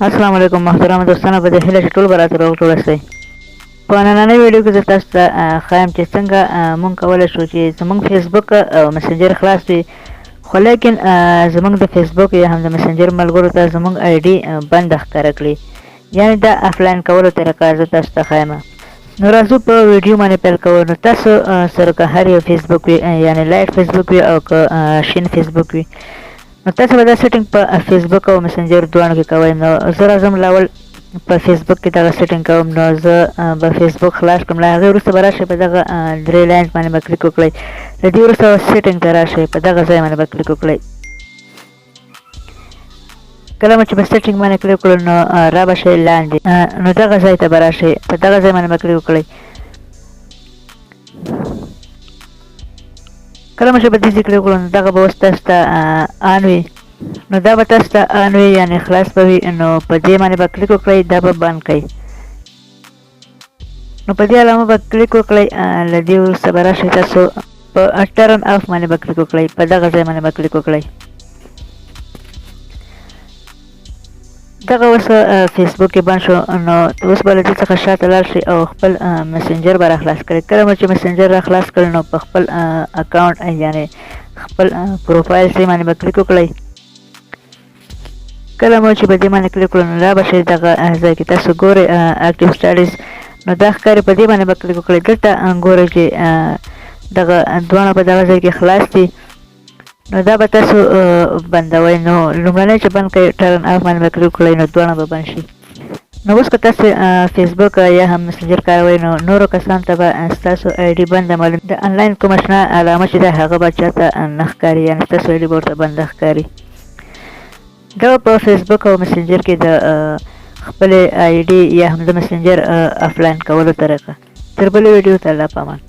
السلام علیکم محترم دوستانو، په دې هیله چې ټول به راته روغ جوړ اوسئ. په نننۍ ویډیو کې زه تاسو ته ښایم چې څنګه موږ کولی شو چې زموږ فیسبوک او مسنجر خلاص وي، خو لیکن زموږ د فیسبوک یا هم د مسنجر ملګرو ته زموږ آی ډي بنده ښکاره کړي، یعنې دا افلاین کولو طریقه زه تاسو ته ښایم. نو راځو په ویډیو باندې پیل کوو. نو تاسو سره که هر یو فیسبوک وي، یعنې لایټ فیسبوک وي او که شین فیسبوک وي، نو تاسو به دا سیټینګ په فیسبوک او مسنجر دواړو کې کوئ. نو زه راځم لاول په فیسبوک کې دغه سیټینګ کوم. نو زه به فیسبوک خلاص کړم، له هغې وروسته به راشئ په دغه درې لاینز باندې به کلیک وکړئ. له دې وروسته سیټینګ ته راشئ، په دغه ځای باندې به کلیک وکړئ. کله مو چې په سیټینګ باندې کلیک کړو نو را به شئ لاندې، نو دغه ځای ته به راشئ، په دغه ځای باندې به کلیک وکړئ. کله مو چې په دې ځای کلیک کړو نو دغه به اوس تاسو ته آن وي، نو دا به تاسو ته آن وي یعنې خلاص به وي. نو په دې باندې به کلیک وکړئ، دا به بند کړئ. نو په دې علامه به کلیک وکړئ. له دې وروسته به راشئ تاسو په ټرن آف باندې به کلیک وکړئ، په دغه ځای باندې به کلیک وکړئ. دغه اوس فیسبوک کې بند شو. نو اوس به له دې څخه شاته لاړ شئ او خپل مسنجر به را خلاص کړئ. کله مو چې مسنجر را خلاص کړئ نو په خپل اکاونټ یعنې خپل پروفایل ځای باندې به کلیک وکړئ. کله مو چې په دې باندې کلیک کړو نو را به شئ دغه ځای کې تاسو ګورئ اکټیو سټاډیز، نو دا ښکاري، په دې باندې به کلیک وکړئ. دلته ګورئ چې دغه دواړه په دغه ځای کې خلاص دي، نو دا به تاسو بندوئ. نو لومړنی چې بند کړئ ټرن آف باندې به کلیک وکړئ، نو دواړه به بند شي. نو اوس که تاسو فیسبوک یا هم مسنجر کاروئ نو نورو کسانو ته به ستاسو آی ډي بنده معلوم، د انلاین کومه شنه علامه چې ده هغه به چاته نه ښکاري، یعنې ستاسو آی ډي به ورته بنده ښکاري. دا په فیسبوک او مسنجر کې د خپلې آی ډي یا هم د مسنجر افلاین کولو طریقه. تر بلې ویډیو ته الله پامان.